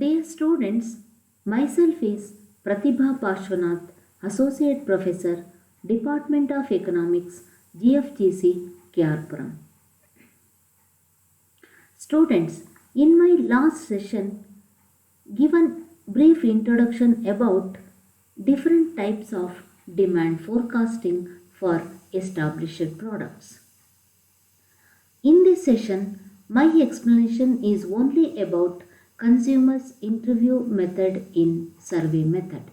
Dear students, myself is Pratibha Parshwanath, Associate Professor, Department of Economics, GFGC, Kyarpuram. Students, in my last session, given brief introduction about different types of demand forecasting for established products. In this session, my explanation is only about consumers interview method in survey method.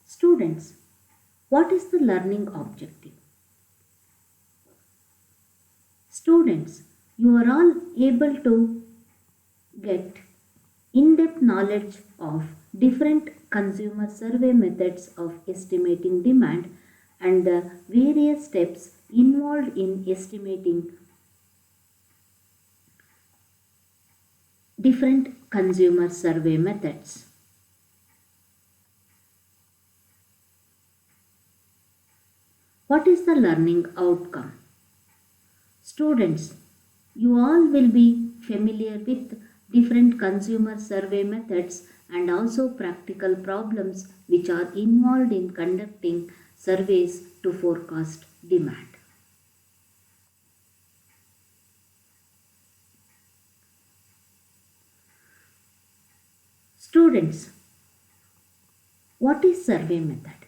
Students, what is the learning objective? Students, you are all able to get in-depth knowledge of different consumer survey methods of estimating demand and the various steps involved in estimating different consumer survey methods. What is the learning outcome? Students, you all will be familiar with different consumer survey methods and also practical problems which are involved in conducting surveys to forecast demand. Students, what is survey method?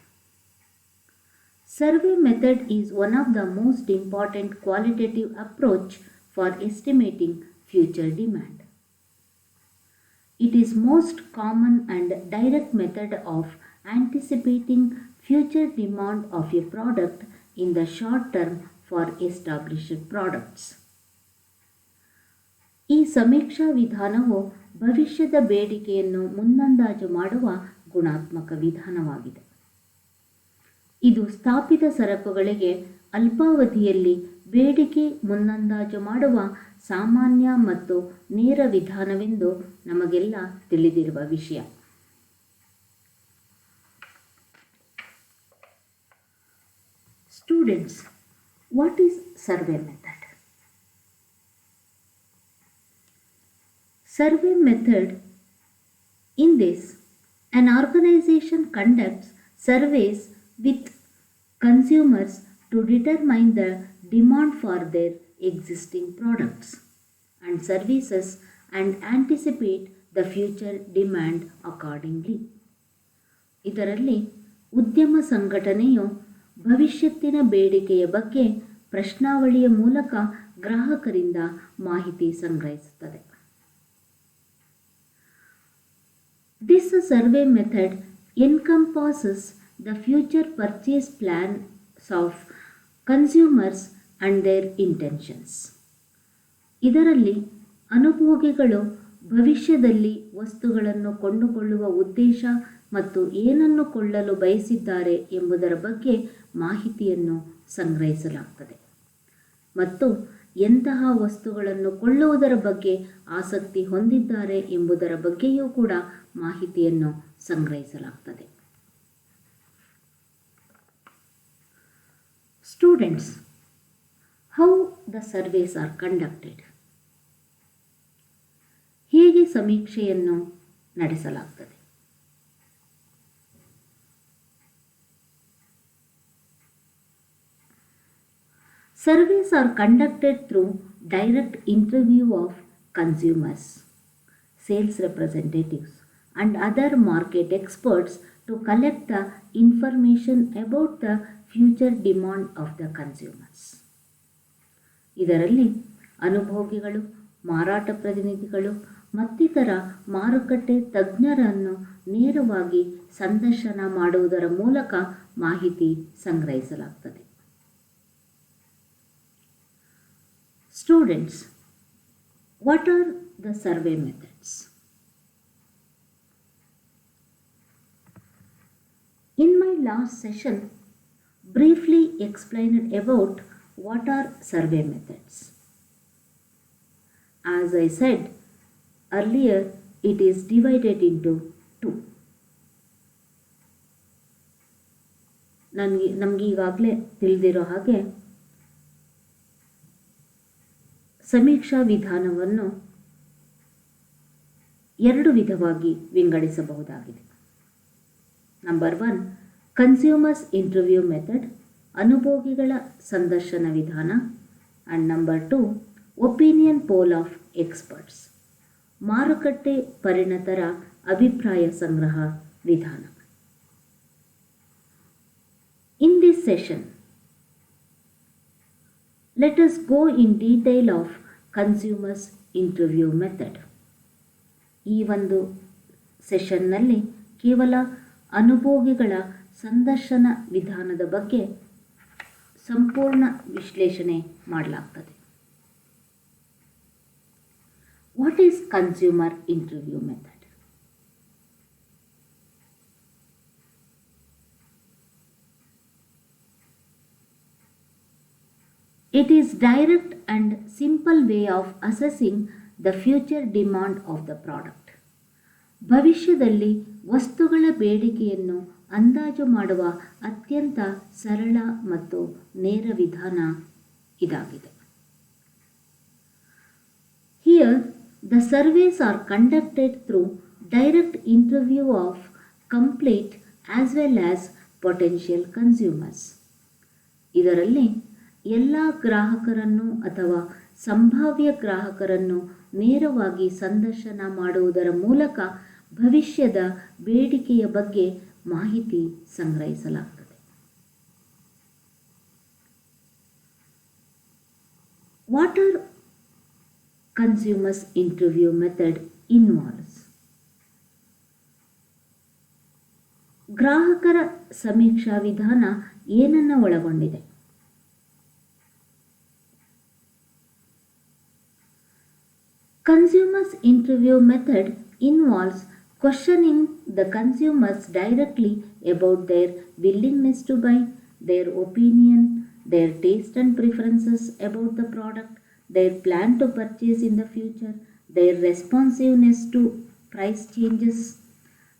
Survey method is one of the most important qualitative approach for estimating future demand. It is most common and direct method of anticipating future demand of a product in the short term for established products. ಈ ಸಮೀಕ್ಷಾ ವಿಧಾನವು ಭವಿಷ್ಯದ ಬೇಡಿಕೆಯನ್ನು ಮುನ್ನಂದಾಜು ಮಾಡುವ ಗುಣಾತ್ಮಕ ವಿಧಾನವಾಗಿದೆ. ಇದು ಸ್ಥಾಪಿತ ಸರಕುಗಳಿಗೆ ಅಲ್ಪಾವಧಿಯಲ್ಲಿ ಬೇಡಿಕೆ ಮುನ್ನಂದಾಜು ಮಾಡುವ ಸಾಮಾನ್ಯ ಮತ್ತು ನೇರ ವಿಧಾನವೆಂದು ನಮಗೆಲ್ಲ ತಿಳಿದಿರುವ ವಿಷಯ. Students, what is survey method? Survey method, in this, an organization conducts surveys with consumers to determine the demand for their existing products and services and anticipate the future demand accordingly. ಇದರಲ್ಲಿ ಉದ್ಯಮ ಸಂಘಟನೆಯು ಭವಿಷ್ಯತ್ತಿನ ಬೇಡಿಕೆಯ ಬಗ್ಗೆ ಪ್ರಶ್ನಾವಳಿಯ ಮೂಲಕ ಗ್ರಾಹಕರಿಂದ ಮಾಹಿತಿ ಸಂಗ್ರಹಿಸುತ್ತದೆ. This survey method encompasses the future purchase plans of consumers and their intentions. ಇದರಲ್ಲಿ ಅನುಭೋಗಿಗಳು ಭವಿಷ್ಯದಲ್ಲಿ ವಸ್ತುಗಳನ್ನು ಕೊಂಡುಕೊಳ್ಳುವ ಉದ್ದೇಶ ಮತ್ತು ಏನನ್ನು ಕೊಳ್ಳಲು ಬಯಸಿದ್ದಾರೆ ಎಂಬುದರ ಬಗ್ಗೆ ಮಾಹಿತಿಯನ್ನು ಸಂಗ್ರಹಿಸಲಾಗುತ್ತದೆ ಮತ್ತು ಎಂತಹ ವಸ್ತುಗಳನ್ನು ಕೊಳ್ಳುವುದರ ಬಗ್ಗೆ ಆಸಕ್ತಿ ಹೊಂದಿದ್ದಾರೆ ಎಂಬುದರ ಬಗ್ಗೆಯೂ ಕೂಡ ಮಾಹಿತಿಯನ್ನು ಸಂಗ್ರಹಿಸಲಾಗುತ್ತದೆ. Students, how the surveys are conducted? ಹೇಗೆ ಸಮೀಕ್ಷೆಯನ್ನು ನಡೆಸಲಾಗುತ್ತದೆ? Surveys are conducted through direct interview of consumers, sales representatives, and other market experts to collect the information about the future demand of the consumers. ಇದರಲ್ಲಿ ಅನುಭೋಗಿಗಳು, ಮಾರಾಟ ಪ್ರತಿನಿಧಿಗಳು ಮತ್ತಿತರ ಮಾರುಕಟ್ಟೆ ತಜ್ಞರನ್ನು ನೇರವಾಗಿ ಸಂದರ್ಶನ ಮಾಡುವುದರ ಮೂಲಕ ಮಾಹಿತಿ ಸಂಗ್ರಹಿಸಲಾಗುತ್ತದೆ. Students, what are the survey methods? In my last session, briefly explained about what are survey methods. As I said earlier, it is divided into two. ನಮಗೀಗಾಗಲೇ ತಿಳಿದಿರೋ ಹಾಗೆ ಸಮೀಕ್ಷಾ ವಿಧಾನವನ್ನು ಎರಡು ವಿಧವಾಗಿ ವಿಂಗಡಿಸಬಹುದಾಗಿದೆ. ನಂಬರ್ 1, ಕನ್ಸ್ಯೂಮರ್ಸ್ ಇಂಟರ್ವ್ಯೂ ಮೆಥಡ್, ಅನುಭೋಗಿಗಳ ಸಂದರ್ಶನ ವಿಧಾನ. And number 2, opinion pole of experts, ಮಾರುಕಟ್ಟೆ ಪರಿಣತರ ಅಭಿಪ್ರಾಯ ಸಂಗ್ರಹ ವಿಧಾನ. In this session, let us go in detail of consumers interview method. ಈ ಒಂದು ಸೆಷನ್ನಲ್ಲಿ ಕೇವಲ ಅನುಭೋಗಿಗಳ ಸಂದರ್ಶನ ವಿಧಾನದ ಬಗ್ಗೆ ಸಂಪೂರ್ಣ ವಿಶ್ಲೇಷಣೆ ಮಾಡಲಾಗ್ತದೆ. What is consumer interview method? It is direct and simple way of assessing the future demand of the product. ಭವಿಷ್ಯದಲ್ಲಿ ವಸ್ತುಗಳ ಬೇಡಿಕೆಯನ್ನು ಅಂದಾಜು ಮಾಡುವ ಅತ್ಯಂತ ಸರಳ ಮತ್ತು ನೇರ ವಿಧಾನ ಇದಾಗಿದೆ. Here, the surveys are conducted through direct interview of complete as well as potential consumers. ಇದರಲ್ಲಿ ಎಲ್ಲ ಗ್ರಾಹಕರನ್ನು ಅಥವಾ ಸಂಭಾವ್ಯ ಗ್ರಾಹಕರನ್ನು ನೇರವಾಗಿ ಸಂದರ್ಶನ ಮಾಡುವುದರ ಮೂಲಕ ಭವಿಷ್ಯದ ಬೇಡಿಕೆಯ ಬಗ್ಗೆ ಮಾಹಿತಿ ಸಂಗ್ರಹಿಸಲಾಗುತ್ತದೆ. What are consumers interview method involves? ಗ್ರಾಹಕರ ಸಮೀಕ್ಷಾ ವಿಧಾನ ಏನನ್ನು ಒಳಗೊಂಡಿದೆ? Consumers interview method involves questioning the consumers directly about their willingness to buy, their opinion, their taste and preferences about the product, their plan to purchase in the future, their responsiveness to price changes,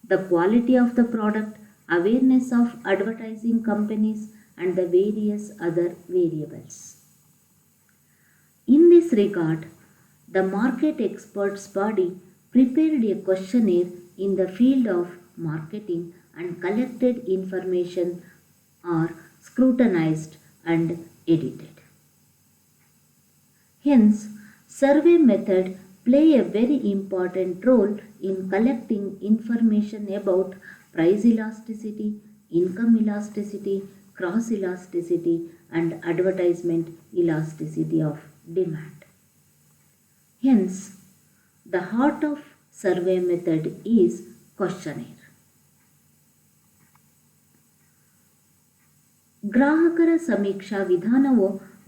the quality of the product, awareness of advertising companies, and the various other variables. In this regard, the market experts body prepared a questionnaire in the field of marketing, and collected information are scrutinized and edited. Hence, survey method play a very important role in collecting information about price elasticity, income elasticity, cross elasticity, and advertisement elasticity of demand. Hence, the heart of survey method is questionnaire. ಗ್ರಾಹಕರ ಸಮೀಕ್ಷಾ ವಿಧಾನವು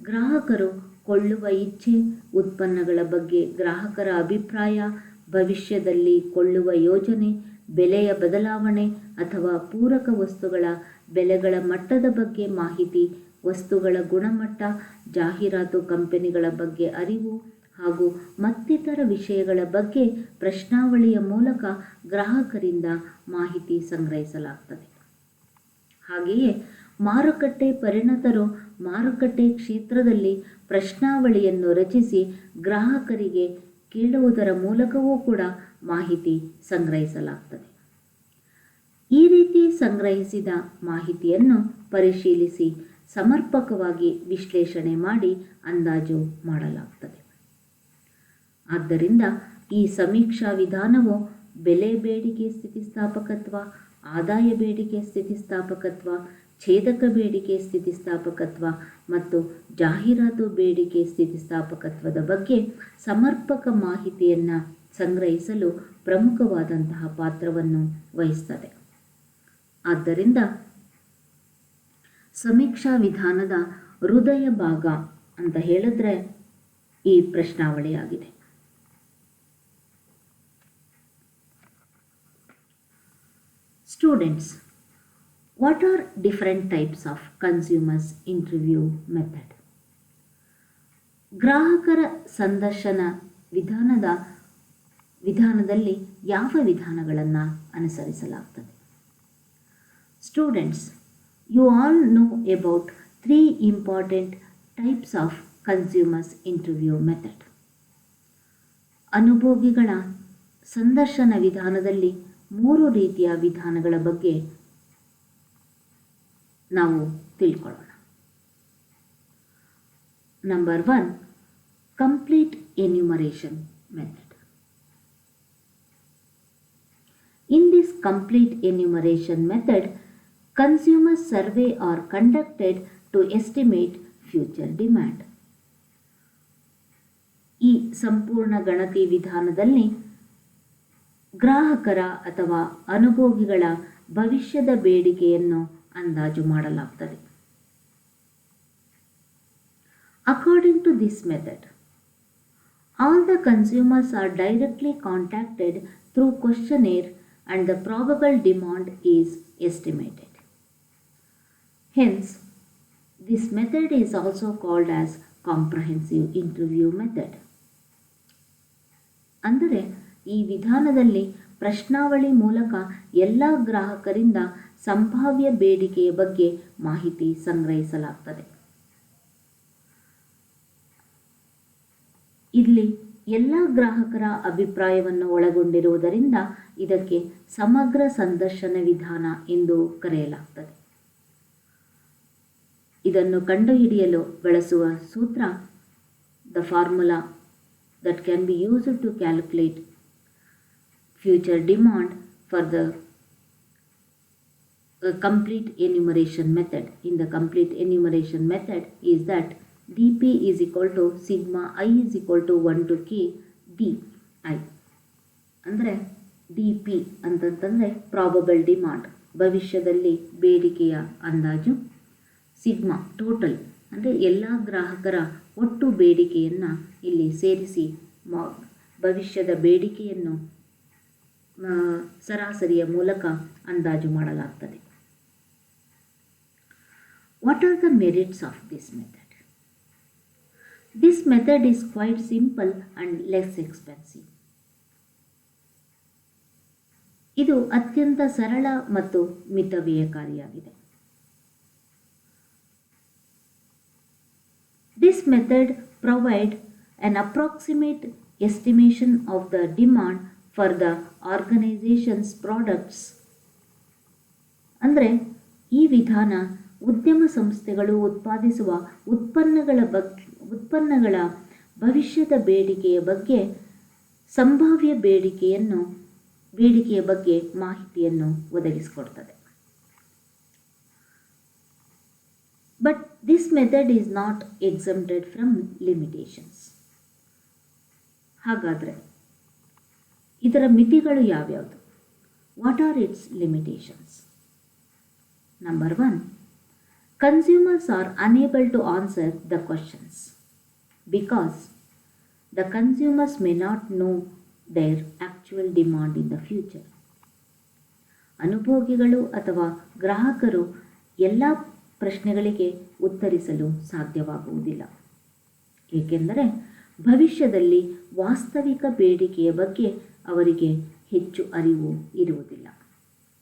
ಗ್ರಾಹಕರು ಕೊಳ್ಳುವ ಇಚ್ಛೆ, ಉತ್ಪನ್ನಗಳ ಬಗ್ಗೆ ಗ್ರಾಹಕರ ಅಭಿಪ್ರಾಯ, ಭವಿಷ್ಯದಲ್ಲಿ ಕೊಳ್ಳುವ ಯೋಜನೆ, ಬೆಲೆಯ ಬದಲಾವಣೆ ಅಥವಾ ಪೂರಕ ವಸ್ತುಗಳ ಬೆಲೆಗಳ ಮಟ್ಟದ ಬಗ್ಗೆ ಮಾಹಿತಿ, ವಸ್ತುಗಳ ಗುಣಮಟ್ಟ, ಜಾಹೀರಾತು ಕಂಪನಿಗಳ ಬಗ್ಗೆ ಅರಿವು ಹಾಗೂ ಮತ್ತಿತರ ವಿಷಯಗಳ ಬಗ್ಗೆ ಪ್ರಶ್ನಾವಳಿಯ ಮೂಲಕ ಗ್ರಾಹಕರಿಂದ ಮಾಹಿತಿ ಸಂಗ್ರಹಿಸಲಾಗುತ್ತದೆ. ಹಾಗೆಯೇ ಮಾರುಕಟ್ಟೆ ಪರಿಣತರು ಮಾರುಕಟ್ಟೆ ಕ್ಷೇತ್ರದಲ್ಲಿ ಪ್ರಶ್ನಾವಳಿಯನ್ನು ರಚಿಸಿ ಗ್ರಾಹಕರಿಗೆ ಕೇಳುವುದರ ಮೂಲಕವೂ ಕೂಡ ಮಾಹಿತಿ ಸಂಗ್ರಹಿಸಲಾಗುತ್ತದೆ. ಈ ರೀತಿ ಸಂಗ್ರಹಿಸಿದ ಮಾಹಿತಿಯನ್ನು ಪರಿಶೀಲಿಸಿ ಸಮರ್ಪಕವಾಗಿ ವಿಶ್ಲೇಷಣೆ ಮಾಡಿ ಅಂದಾಜು ಮಾಡಲಾಗುತ್ತದೆ. ಆದ್ದರಿಂದ ಈ ಸಮೀಕ್ಷಾ ವಿಧಾನವು ಬೆಲೆ ಬೇಡಿಕೆ ಸ್ಥಿತಿಸ್ಥಾಪಕತ್ವ, ಆದಾಯ ಬೇಡಿಕೆ ಸ್ಥಿತಿಸ್ಥಾಪಕತ್ವ, ಛೇದಕ ಬೇಡಿಕೆ ಸ್ಥಿತಿಸ್ಥಾಪಕತ್ವ ಮತ್ತು ಜಾಹೀರಾತು ಬೇಡಿಕೆ ಸ್ಥಿತಿಸ್ಥಾಪಕತ್ವದ ಬಗ್ಗೆ ಸಮರ್ಪಕ ಮಾಹಿತಿಯನ್ನು ಸಂಗ್ರಹಿಸಲು ಪ್ರಮುಖವಾದಂತಹ ಪಾತ್ರವನ್ನು ವಹಿಸ್ತದೆ. ಆದ್ದರಿಂದ ಸಮೀಕ್ಷಾ ವಿಧಾನದ ಹೃದಯ ಭಾಗ ಅಂತ ಹೇಳಿದ್ರೆ ಈ ಪ್ರಶ್ನಾವಳಿಯಾಗಿದೆ. Students, what are different types of consumers interview method? ಗ್ರಾಹಕರ ಸಂದರ್ಶನ ವಿಧಾನದಲ್ಲಿ ಯಾವ ವಿಧಾನಗಳನ್ನು ಅನುಸರಿಸಲಾಗುತ್ತದೆ? Students, You all know about three important types of consumers interview method. ಅನುಭೋಗಿಗಳ ಸಂದರ್ಶನ ವಿಧಾನದಲ್ಲಿ 3 ರೀತಿಯ ವಿಧಾನಗಳ ಬಗ್ಗೆ ನಾವು ತಿಳ್ಕೊಳ್ಳೋಣ. Number 1, complete enumeration method. In this complete enumeration method, consumer survey are conducted to estimate future demand. ಈ ಸಂಪೂರ್ಣ ಗಣತಿ ವಿಧಾನದಲ್ಲಿ ಗ್ರಾಹಕರ ಅಥವಾ ಅನುಭೋಗಿಗಳ ಭವಿಷ್ಯದ ಬೇಡಿಕೆಯನ್ನು ಅಂದಾಜು ಮಾಡಲಾಗುತ್ತದೆ. According to this method, all the consumers are directly contacted through questionnaire and the probable demand is estimated. Hence, this method is also called as comprehensive interview method. ಅಂದರೆ ಈ ವಿಧಾನದಲ್ಲಿ ಪ್ರಶ್ನಾವಳಿ ಮೂಲಕ ಎಲ್ಲ ಗ್ರಾಹಕರಿಂದ ಸಂಭಾವ್ಯ ಬೇಡಿಕೆಯ ಬಗ್ಗೆ ಮಾಹಿತಿ ಸಂಗ್ರಹಿಸಲಾಗುತ್ತದೆ. ಇಲ್ಲಿ ಎಲ್ಲ ಗ್ರಾಹಕರ ಅಭಿಪ್ರಾಯವನ್ನು ಒಳಗೊಂಡಿರುವುದರಿಂದ ಇದಕ್ಕೆ ಸಮಗ್ರ ಸಂದರ್ಶನ ವಿಧಾನ ಎಂದು ಕರೆಯಲಾಗುತ್ತದೆ. ಇದನ್ನು ಕಂಡುಹಿಡಿಯಲು ಬಳಸುವ ಸೂತ್ರ, the formula that can be used to calculate future demand for the complete enumeration method. In the complete enumeration method is that dp is equal to sigma I is equal to 1 to k di. ಅಂದರೆ dp ಅಂತಂತಂದರೆ probable demand, ಭವಿಷ್ಯದಲ್ಲಿ ಬೇಡಿಕೆಯ ಅಂದಾಜು, sigma total ಅಂದರೆ ಎಲ್ಲ ಗ್ರಾಹಕರ ಒಟ್ಟು ಬೇಡಿಕೆಯನ್ನು ಇಲ್ಲಿ ಸೇರಿಸಿ ಭವಿಷ್ಯದ ಬೇಡಿಕೆಯನ್ನು ಸರಾಸರಿಯ ಮೂಲಕ ಅಂದಾಜು ಮಾಡಲಾಗುತ್ತದೆ. What are the merits of this method? This method is quite simple and less expensive. ಇದು ಅತ್ಯಂತ ಸರಳ ಮತ್ತು ಮಿತವ್ಯಯಕಾರಿಯಾಗಿದೆ. This method provides an approximate estimation of the demand for the organization's products. ಅಂದರೆ ಈ ವಿಧಾನ ಉದ್ಯಮ ಸಂಸ್ಥೆಗಳು ಉತ್ಪಾದಿಸುವ ಉತ್ಪನ್ನಗಳ ಭವಿಷ್ಯದ ಬೇಡಿಕೆಯ ಬಗ್ಗೆ ಸಂಭಾವ್ಯ ಬೇಡಿಕೆಯ ಬಗ್ಗೆ ಮಾಹಿತಿಯನ್ನು ಒದಗಿಸಿಕೊಡ್ತದೆ. But this method is not exempted from limitations. ಹಾಗಾದರೆ ಇದರ ಮಿತಿಗಳು ಯಾವ್ಯಾವುದು? What are its limitations? Number 1, consumers are unable to answer the questions because the consumers may not know their actual demand in the future. ಅನುಭೋಗಿಗಳು ಅಥವಾ ಗ್ರಾಹಕರು ಎಲ್ಲ ಪ್ರಶ್ನೆಗಳಿಗೆ ಉತ್ತರಿಸಲು ಸಾಧ್ಯವಾಗುವುದಿಲ್ಲ, ಏಕೆಂದರೆ ಭವಿಷ್ಯದಲ್ಲಿ ವಾಸ್ತವಿಕ ಬೇಡಿಕೆಯ ಬಗ್ಗೆ ಅವರಿಗೆ ಹೆಚ್ಚು ಅರಿವು ಇರುವುದಿಲ್ಲ.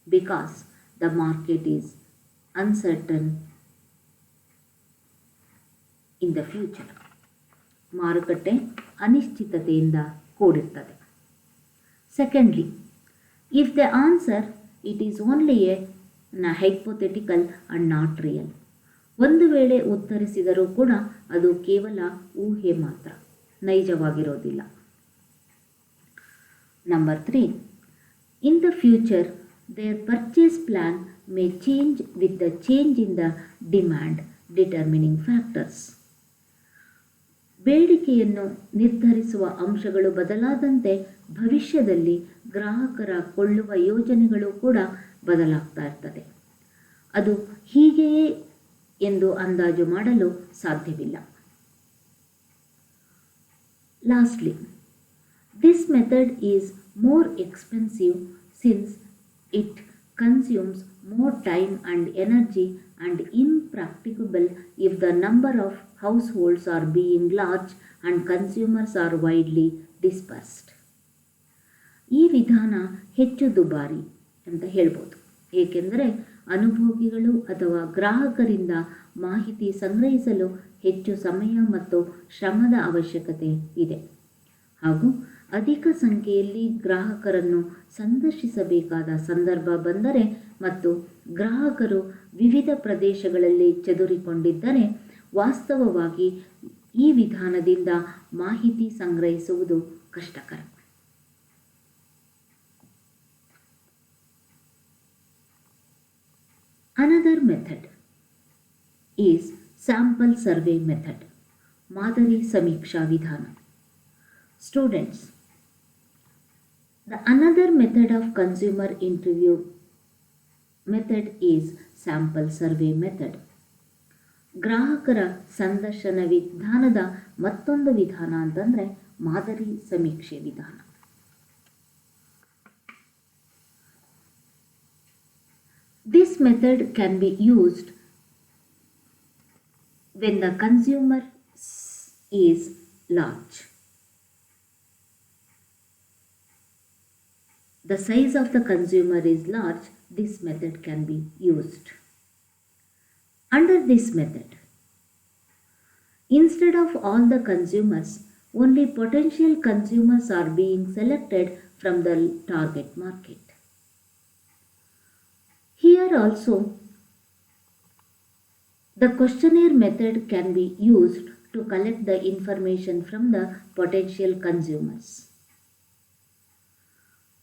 Because the market is uncertain in the future. ಮಾರುಕಟ್ಟೆ ಅನಿಶ್ಚಿತತೆಯಿಂದ ಕೂಡಿರ್ತದೆ. Secondly, if the answer it is only a hypothetical and not real. ಒಂದು ವೇಳೆ ಉತ್ತರಿಸಿದರೂ ಕೂಡ ಅದು ಕೇವಲ ಊಹೆ ಮಾತ್ರ, ನೈಜವಾಗಿರೋದಿಲ್ಲ. Number 3, in the future their purchase plan may change with the change in the demand determining factors. ಬೇಡಿಕೆಯನ್ನು ನಿರ್ಧರಿಸುವ ಅಂಶಗಳು ಬದಲಾದಂತೆ ಭವಿಷ್ಯದಲ್ಲಿ ಗ್ರಾಹಕರ ಕೊಳ್ಳುವ ಯೋಜನೆಗಳು ಕೂಡ ಬದಲಾಗ್ತಾ ಇರ್ತದೆ. ಅದು ಹೀಗೆಯೇ ಎಂದು ಅಂದಾಜು ಮಾಡಲು ಸಾಧ್ಯವಿಲ್ಲ. Lastly, this method is more expensive since it consumes more time and energy and impracticable if the number of households are being large and consumers are widely dispersed. ಈ ವಿಧಾನ ಹೆಚ್ಚು ದುಬಾರಿ ಅಂತ ಹೇಳ್ಬೋದು, ಏಕೆಂದರೆ ಅನುಭೋಗಿಗಳು ಅಥವಾ ಗ್ರಾಹಕರಿಂದ ಮಾಹಿತಿ ಸಂಗ್ರಹಿಸಲು ಹೆಚ್ಚು ಸಮಯ ಮತ್ತು ಶ್ರಮದ ಅವಶ್ಯಕತೆ ಇದೆ ಹಾಗೂ ಅಧಿಕ ಸಂಖ್ಯೆಯಲ್ಲಿ ಗ್ರಾಹಕರನ್ನು ಸಂದರ್ಶಿಸಬೇಕಾದ ಸಂದರ್ಭ ಬಂದರೆ ಮತ್ತು ಗ್ರಾಹಕರು ವಿವಿಧ ಪ್ರದೇಶಗಳಲ್ಲಿ ಚದುರಿಕೊಂಡಿದ್ದರೆ ವಾಸ್ತವವಾಗಿ ಈ ವಿಧಾನದಿಂದ ಮಾಹಿತಿ ಸಂಗ್ರಹಿಸುವುದು ಕಷ್ಟಕರ. Another method is sample survey method, ಮಾದರಿ ಸಮೀಕ್ಷಾ ವಿಧಾನ. Students, the another method of consumer interview method is sample survey method. ಗ್ರಾಹಕರ ಸಂದರ್ಶನ ವಿಧಾನದ ಮತ್ತೊಂದು ವಿಧಾನ ಅಂತಂದರೆ ಮಾದರಿ ಸಮೀಕ್ಷೆ ವಿಧಾನ. This method can be used when the consumer is large. The size of the consumer is large, this method can be used. Under this method, instead of all the consumers, only potential consumers are being selected from the target market. Here also, the questionnaire method can be used to collect the information from the potential consumers.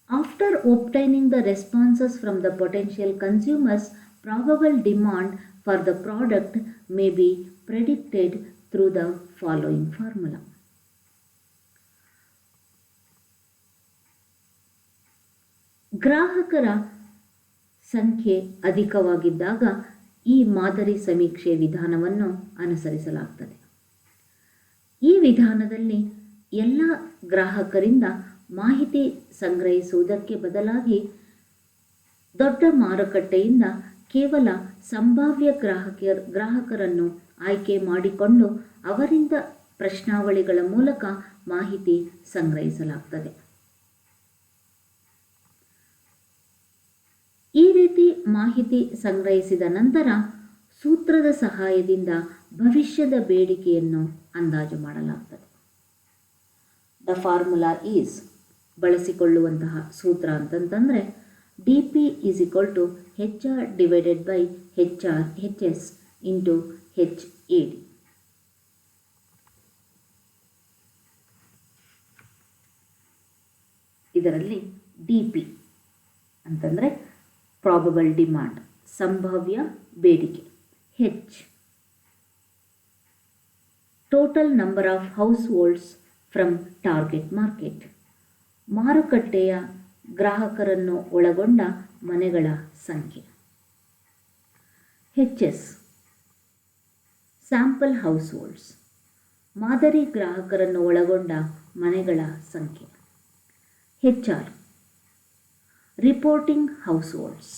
After obtaining the responses from the potential consumers, probable demand for the product may be predicted through the following formula. ಗ್ರಾಹಕರ ಸಂಖ್ಯೆ ಅಧಿಕವಾಗಿದ್ದಾಗ ಈ ಮಾದರಿ ಸಮೀಕ್ಷೆ ವಿಧಾನವನ್ನು ಅನುಸರಿಸಲಾಗುತ್ತದೆ. ಈ ವಿಧಾನದಲ್ಲಿ ಎಲ್ಲ ಗ್ರಾಹಕರಿಂದ ಮಾಹಿತಿ ಸಂಗ್ರಹಿಸುವುದಕ್ಕೆ ಬದಲಾಗಿ ದೊಡ್ಡ ಮಾರುಕಟ್ಟೆಯಿಂದ ಕೇವಲ ಸಂಭಾವ್ಯ ಗ್ರಾಹಕರನ್ನು ಆಯ್ಕೆ ಮಾಡಿಕೊಂಡು ಅವರಿಂದ ಪ್ರಶ್ನಾವಳಿಗಳ ಮೂಲಕ ಮಾಹಿತಿ ಸಂಗ್ರಹಿಸಲಾಗುತ್ತದೆ. ಈ ರೀತಿ ಮಾಹಿತಿ ಸಂಗ್ರಹಿಸಿದ ನಂತರ ಸೂತ್ರದ ಸಹಾಯದಿಂದ ಭವಿಷ್ಯದ ಬೇಡಿಕೆಯನ್ನು ಅಂದಾಜು ಮಾಡಲಾಗುತ್ತದೆ. ದ ಫಾರ್ಮುಲಾ ಈಸ್, ಬಳಸಿಕೊಳ್ಳುವಂತಹ ಸೂತ್ರ ಅಂತಂತಂದರೆ DP is equal to HR divided by HS into HAD. ಇದರಲ್ಲಿ DP ಅಂತಂದರೆ ಪ್ರಾಬಬಲ್ ಡಿಮಾಂಡ್, ಸಂಭಾವ್ಯ ಬೇಡಿಕೆ. H, total number of house holds from target market, ಮಾರುಕಟ್ಟೆಯ ಗ್ರಾಹಕರನ್ನು ಒಳಗೊಂಡ ಮನೆಗಳ ಸಂಖ್ಯೆ. HS, ಸ್ಯಾಂಪಲ್ ಹೌಸ್ ಹೋಲ್ಡ್ಸ್, ಮಾದರಿ ಗ್ರಾಹಕರನ್ನು ಒಳಗೊಂಡ ಮನೆಗಳ ಸಂಖ್ಯೆ. HR, ರಿಪೋರ್ಟಿಂಗ್ ಹೌಸ್ ಹೋಲ್ಡ್ಸ್,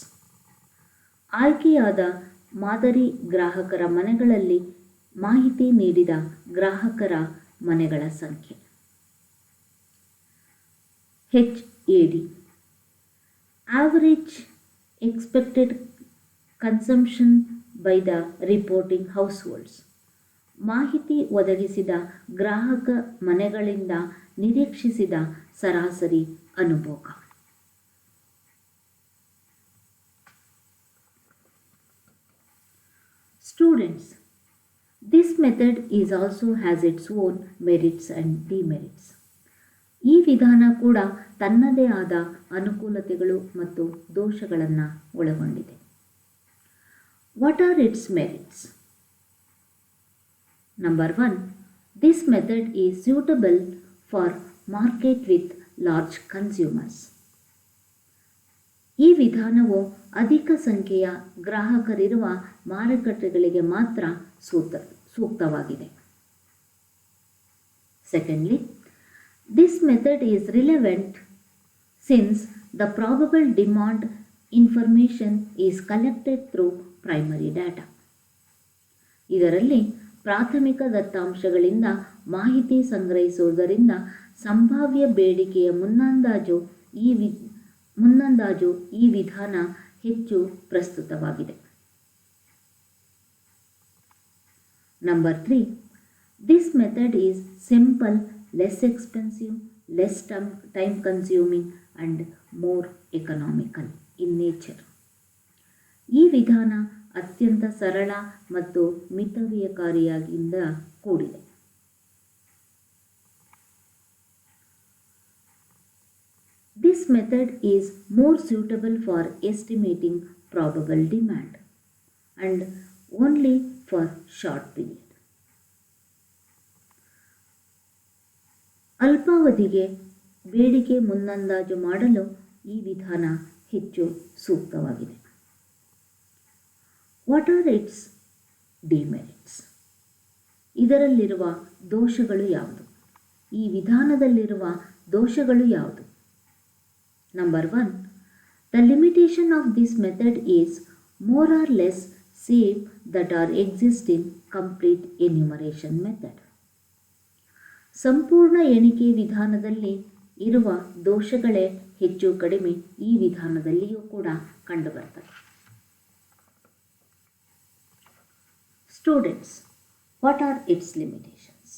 ಆಯ್ಕೆಯಾದ ಮಾದರಿ ಗ್ರಾಹಕರ ಮನೆಗಳಲ್ಲಿ ಮಾಹಿತಿ ನೀಡಿದ ಗ್ರಾಹಕರ ಮನೆಗಳ ಸಂಖ್ಯೆ. HAD, average expected consumption by the reporting house holds, ಮಾಹಿತಿ ಒದಗಿಸಿದ ಗ್ರಾಹಕ ಮನೆಗಳಿಂದ ನಿರೀಕ್ಷಿಸಿದ ಸರಾಸರಿ ಅನುಭೋಗ. Students, this method is also has its own merits and demerits. ಈ ವಿಧಾನ ಕೂಡ ತನ್ನದೇ ಆದ ಅನುಕೂಲತೆಗಳು ಮತ್ತು ದೋಷಗಳನ್ನು ಒಳಗೊಂಡಿದೆ. What are its merits? Number 1, this method is suitable for market with large consumers. ಈ ವಿಧಾನವು ಅಧಿಕ ಸಂಖ್ಯೆಯ ಗ್ರಾಹಕರಿರುವ ಮಾರುಕಟ್ಟೆಗಳಿಗೆ ಮಾತ್ರ ಸೂಕ್ತವಾಗಿದೆ. Secondly, this method is relevant since the probable demand information is collected through primary data. ಇದರಲ್ಲಿ ಪ್ರಾಥಮಿಕ ದತ್ತಾಂಶಗಳಿಂದ ಮಾಹಿತಿ ಸಂಗ್ರಹಿಸುವುದರಿಂದ ಸಂಭಾವ್ಯ ಬೇಡಿಕೆಯ ಮುನ್ನಂದಾಜು ಈ ವಿಧಾನ ಹೆಚ್ಚು ಪ್ರಸ್ತುತವಾಗಿದೆ. Number 3, this method is simple, less expensive, less time consuming and more economical in nature. ಈ ವಿಧಾನ ಅತ್ಯಂತ ಸರಳ ಮತ್ತು ಮಿತವ್ಯಯಕಾರಿಯಾಗಿಂದ ಕೂಡಿದೆ. This method is more suitable for estimating probable demand and only for short period. ಅಲ್ಪಾವಧಿಗೆ ಬೇಡಿಕೆ ಮುನ್ನಂದಾಜು ಮಾಡಲು ಈ ವಿಧಾನ ಹೆಚ್ಚು ಸೂಕ್ತವಾಗಿದೆ. What are it's demerits? ಇದರಲ್ಲಿರುವ ದೋಷಗಳು ಯಾವುದು? ಈ ವಿಧಾನದಲ್ಲಿರುವ ದೋಷಗಳು ಯಾವುದು? Number 1, the limitation of this method is more or less same that are exist in complete enumeration method. ಸಂಪೂರ್ಣ ಎಣಿಕೆ ವಿಧಾನದಲ್ಲಿ ಇರುವ ದೋಷಗಳೇ ಹೆಚ್ಚು ಕಡಿಮೆ ಈ ವಿಧಾನದಲ್ಲಿಯೂ ಕೂಡ ಕಂಡುಬರ್ತವೆ. Students, what are its limitations?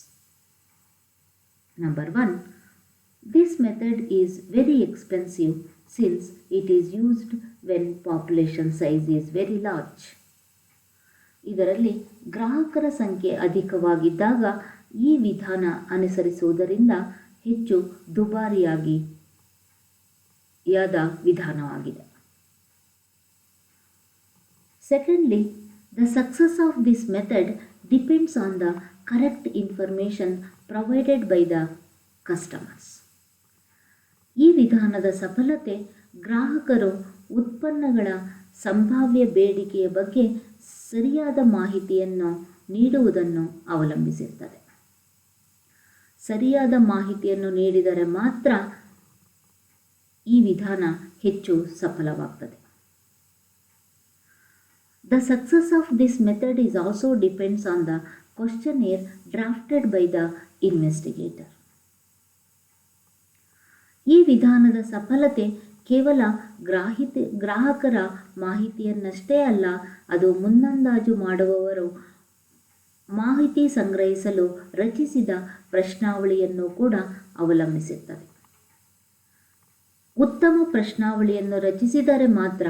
Number 1, this method is very expensive since it is used when population size is very large. ಇದರಲ್ಲಿ ಗ್ರಾಹಕರ ಸಂಖ್ಯೆ ಅಧಿಕವಾಗಿದ್ದಾಗ ಈ ವಿಧಾನ ಅನುಸರಿಸುವುದರಿಂದ ಹೆಚ್ಚು ದುಬಾರಿಯಾದ ವಿಧಾನವಾಗಿದೆ. Secondly, the success of this method depends on the correct information provided by the customers. ಈ ವಿಧಾನದ ಸಫಲತೆ ಗ್ರಾಹಕರು ಉತ್ಪನ್ನಗಳ ಸಂಭಾವ್ಯ ಬೇಡಿಕೆಯ ಬಗ್ಗೆ ಸರಿಯಾದ ಮಾಹಿತಿಯನ್ನು ನೀಡುವುದನ್ನು ಅವಲಂಬಿಸಿರುತ್ತದೆ. ಸರಿಯಾದ ಮಾಹಿತಿಯನ್ನು ನೀಡಿದರೆ ಮಾತ್ರ ಈ ವಿಧಾನ ಹೆಚ್ಚು ಸಫಲವಾಗುತ್ತದೆ. The success of this method is also depends on the questionnaire drafted by the investigator. ಈ ವಿಧಾನದ ಸಫಲತೆ ಕೇವಲ ಗ್ರಾಹಕರ ಮಾಹಿತಿಯನ್ನಷ್ಟೇ ಅಲ್ಲ, ಅದು ಮುನ್ನಂದಾಜು ಮಾಡುವವರು ಮಾಹಿತಿ ಸಂಗ್ರಹಿಸಲು ರಚಿಸಿದ ಪ್ರಶ್ನಾವಳಿಯನ್ನು ಕೂಡ ಅವಲಂಬಿಸುತ್ತದೆ. ಉತ್ತಮ ಪ್ರಶ್ನಾವಳಿಯನ್ನು ರಚಿಸಿದರೆ ಮಾತ್ರ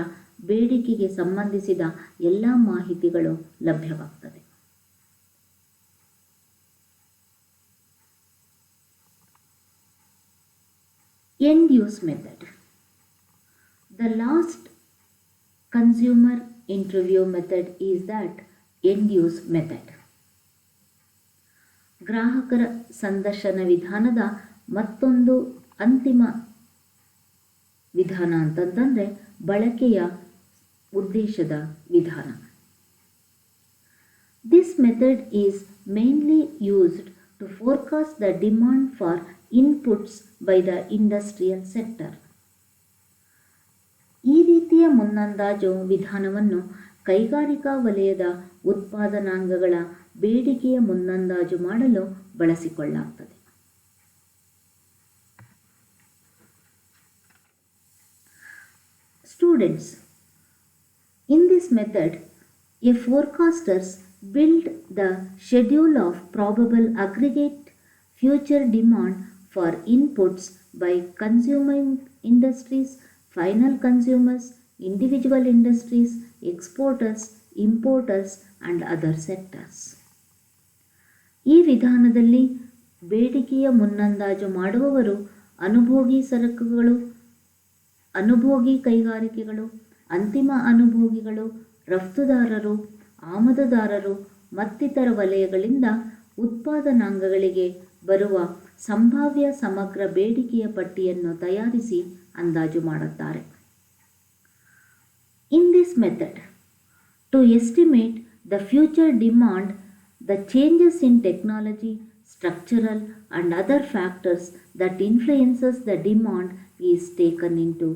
ಬೇಡಿಕೆಗೆ ಸಂಬಂಧಿಸಿದ ಎಲ್ಲ ಮಾಹಿತಿಗಳು ಲಭ್ಯವಾಗುತ್ತದೆ. End use method. The last consumer interview method is that end use method. ಗ್ರಾಹಕರ ಸಂದರ್ಶನ ವಿಧಾನದ ಮತ್ತೊಂದು ಅಂತಿಮ ವಿಧಾನ ಅಂತಂದರೆ ಬಳಕೆಯ ಉದ್ದೇಶದ ವಿಧಾನ. This method is mainly used to forecast the demand for inputs by the industrial sector. ಈ ರೀತಿಯ ಮುನ್ನಂದಾಜು ವಿಧಾನವನ್ನು ಕೈಗಾರಿಕಾ ವಲಯದ ಉತ್ಪಾದನಾಂಗಗಳ ಬೇಡಿಕೆಯ ಮುನ್ನಂದಾಜು ಮಾಡಲು ಬಳಸಿಕೊಳ್ಳಲಾಗುತ್ತದೆ. Students, in this method, a forecasters build the schedule of probable aggregate future demand for inputs by consuming industries, final consumers, individual industries, exporters, importers and other sectors. ಈ ವಿಧಾನದಲ್ಲಿ ಬೇಡಿಕೆಯ ಮುನ್ನಂದಾಜು ಮಾಡುವವರು ಅನುಭೋಗಿ ಸರಕುಗಳು, ಅನುಭೋಗಿ ಕೈಗಾರಿಕೆಗಳು, ಅಂತಿಮ ಅನುಭೋಗಿಗಳು, ರಫ್ತುದಾರರು, ಆಮದುದಾರರು ಮತ್ತಿತರ ವಲಯಗಳಿಂದ ಉತ್ಪಾದನಾಂಗಗಳಿಗೆ ಬರುವ ಸಂಭಾವ್ಯ ಸಮಗ್ರ ಬೇಡಿಕೆಯ ಪಟ್ಟಿಯನ್ನು ತಯಾರಿಸಿ ಅಂದಾಜು ಮಾಡುತ್ತಾರೆ. In this method, to estimate the future demand, the changes in technology, structural and other factors that influences the demand is taken into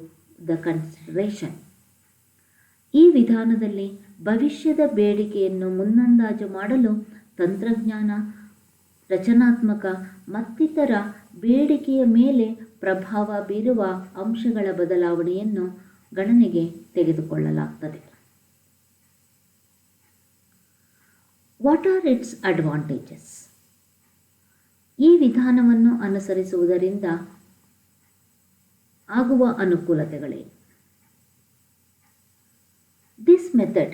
the consideration. ಈ ವಿಧಾನದಲ್ಲಿ ಭವಿಷ್ಯದ ಬೇಡಿಕೆಯನ್ನು ಮುನ್ನಂದಾಜು ಮಾಡಲು ತಂತ್ರಜ್ಞಾನ, ರಚನಾತ್ಮಕ ಮತ್ತಿತರ ಬೇಡಿಕೆಯ ಮೇಲೆ ಪ್ರಭಾವ ಬೀರುವ ಅಂಶಗಳ ಬದಲಾವಣೆಯನ್ನು ಗಣನೆಗೆ ತೆಗೆದುಕೊಳ್ಳಲಾಗ್ತದೆ. What are its advantages? ಈ ವಿಧಾನವನ್ನು ಅನುಸರಿಸುವುದರಿಂದ ಆಗುವ ಅನುಕೂಲತೆಗಳೇನು? This method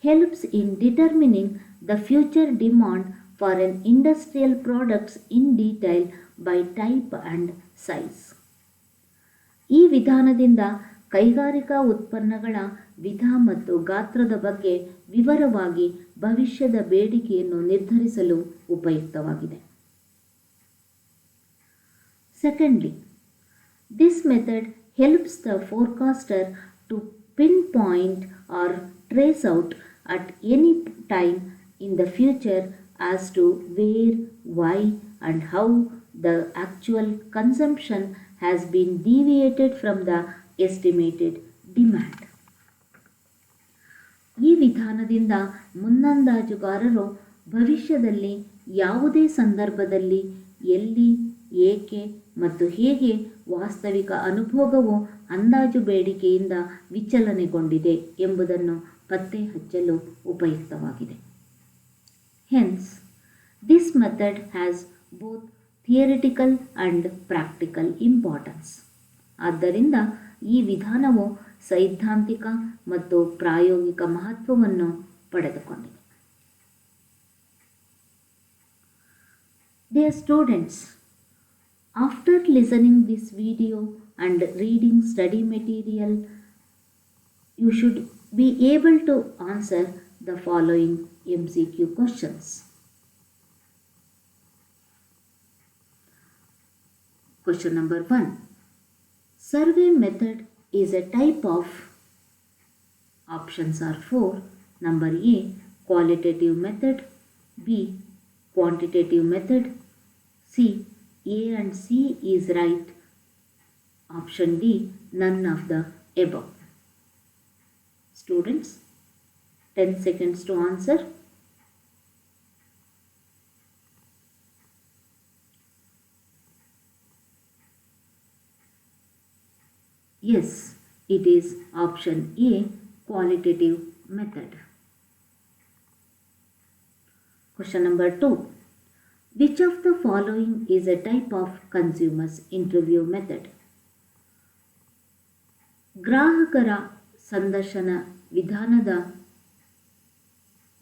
helps in determining the future demand for an industrial products in detail by type and size. ಈ ವಿಧಾನದಿಂದ ಕೈಗಾರಿಕಾ ಉತ್ಪನ್ನಗಳ ವಿಧ ಮತ್ತು ಗಾತ್ರದ ಬಗ್ಗೆ ವಿವರವಾಗಿ ಭವಿಷ್ಯದ ಬೇಡಿಕೆಯನ್ನು ನಿರ್ಧರಿಸಲು ಉಪಯುಕ್ತವಾಗಿದೆ. Secondly, this method helps the forecaster to pinpoint or trace out at any time in the future as to where, why, and how the actual consumption has been deviated from the estimated demand. ಈ ವಿಧಾನದಿಂದ ಮುನ್ನಂದಾಜುಗಾರರು ಭವಿಷ್ಯದಲ್ಲಿ ಯಾವುದೇ ಸಂದರ್ಭದಲ್ಲಿ ಎಲ್ಲಿ, ಏಕೆ ಮತ್ತು ಹೇಗೆ ವಾಸ್ತವಿಕ ಅನುಭೋಗವು ಅಂದಾಜು ಬೇಡಿಕೆಯಿಂದ ವಿಚಲನೆಗೊಂಡಿದೆ ಎಂಬುದನ್ನು ಪತ್ತೆ ಹಚ್ಚಲು ಉಪಯುಕ್ತವಾಗಿದೆ. Hence, this method has both theoretical and practical importance. ಆದ್ದರಿಂದ ಈ ವಿಧಾನವು ಸೈದ್ಧಾಂತಿಕ ಮತ್ತು ಪ್ರಾಯೋಗಿಕ ಮಹತ್ವವನ್ನು ಪಡೆದುಕೊಂಡಿದೆ. Dear students, after listening this video and reading study material, you should be able to answer the following MCQ questions. Question number 1. Survey method is a type of, options are 4. Number A, qualitative method. B, quantitative method. C, A and C is right. Option D, none of the above. Students, 10 seconds to answer. Yes, it is option A, qualitative method. Question number 2. Which of the following is a type of consumers interview method? ಗ್ರಾಹಕರ ಸಂದರ್ಶನ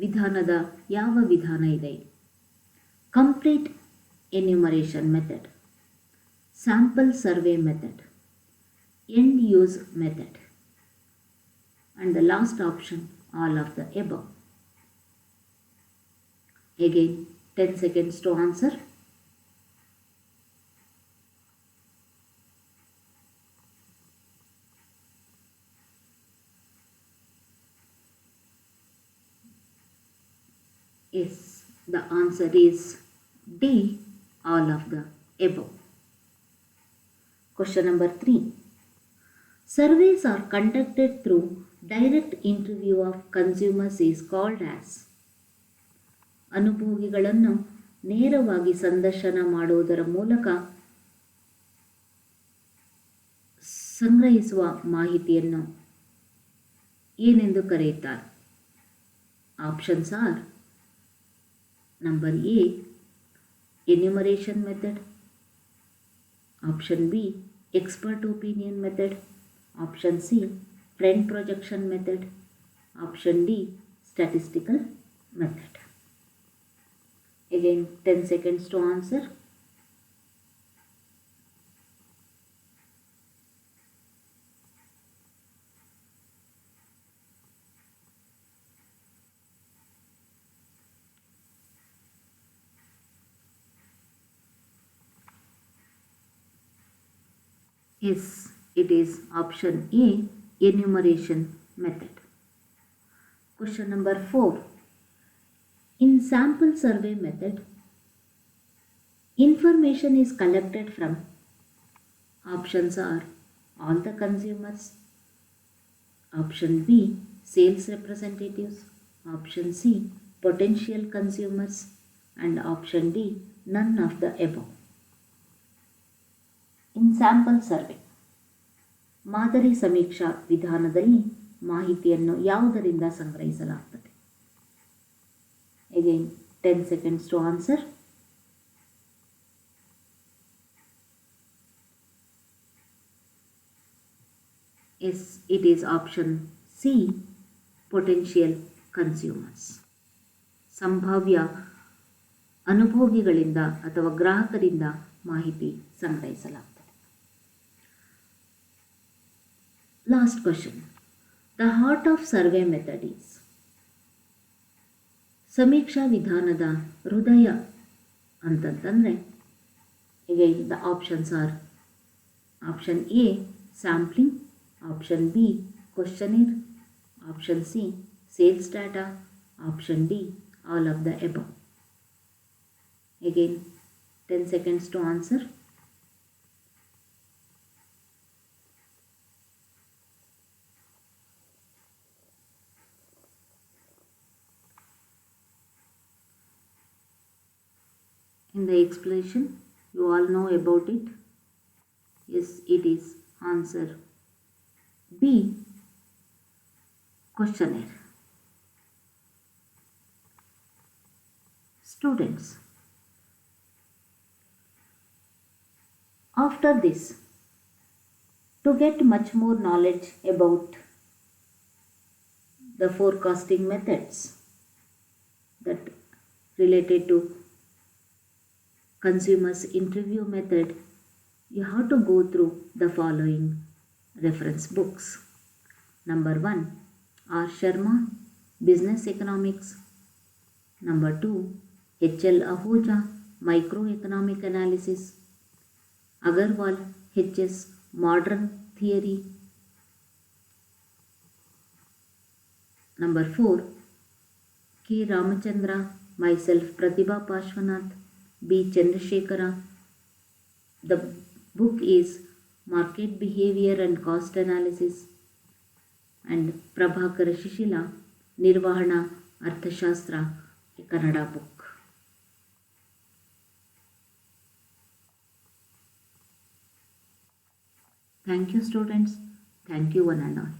ವಿಧಾನದ ಯಾವ ವಿಧಾನ ಇದೆ? Complete enumeration method, sample survey method, end use method, and the last option, all of the above. Again, 10 seconds to answer. Yes, the answer is D, all of the above. Question number 3. Surveys are conducted through direct interview of consumers is called as. ಅನುಭೋಗಿಗಳನ್ನು ನೇರವಾಗಿ ಸಂದರ್ಶನ ಮಾಡುವುದರ ಮೂಲಕ ಸಂಗ್ರಹಿಸುವ ಮಾಹಿತಿಯನ್ನು ಏನೆಂದು ಕರೆಯುತ್ತಾರೆ? Options are number A, enumeration method. Option B, expert opinion method. Option C, trend projection method. Option D, statistical method. Again, 10 seconds to answer. Yes, it is option A, enumeration method. Question number 4. In sample survey method, information is collected from, options are all the consumers. Option B, sales representatives. Option C, potential consumers. And option D, none of the above. In sample survey, ಮಾದರಿ ಸಮೀಕ್ಷಾ ವಿಧಾನದಲ್ಲಿ ಮಾಹಿತಿಯನ್ನು ಯಾವುದರಿಂದ ಸಂಗ್ರಹಿಸಲಾಗುತ್ತದೆ? Again 10 seconds to answer. Yes, it is option C, potential consumers. ಸಂಭಾವ್ಯ ಅನುಭೋಗಿಗಳಿಂದ ಅಥವಾ ಗ್ರಾಹಕರಿಂದ ಮಾಹಿತಿ ಸಂಗ್ರಹಿಸಲಾಗುತ್ತದೆ. Last question. The heart of survey method is. ಸಮೀಕ್ಷಾ ವಿಧಾನದ ಹೃದಯ ಅಂತಂತಂದರೆ again the options are option A, sampling, option B, questionnaire, option C, sales data, option D, all of the above. Again 10 seconds to answer. In the explanation, you all know about it. Yes, it is answer B, questionnaire. Students, after this, to get much more knowledge about the forecasting methods that related to consumers interview method, you have to go through the following reference books. Number 1, R. Sharma, Business Economics. Number 2, H.L. Ahuja, Microeconomic Analysis. Agarwal, H.S., Modern Theory. Number 4, K. Ramachandra, myself Pratibha Pashwanath, B. Chandrasekhara. The book is Market Behavior and Cost Analysis. And Prabhakar Shishila, Nirvahana Arthashastra, a Kannada book. Thank you, students. Thank you, one and all.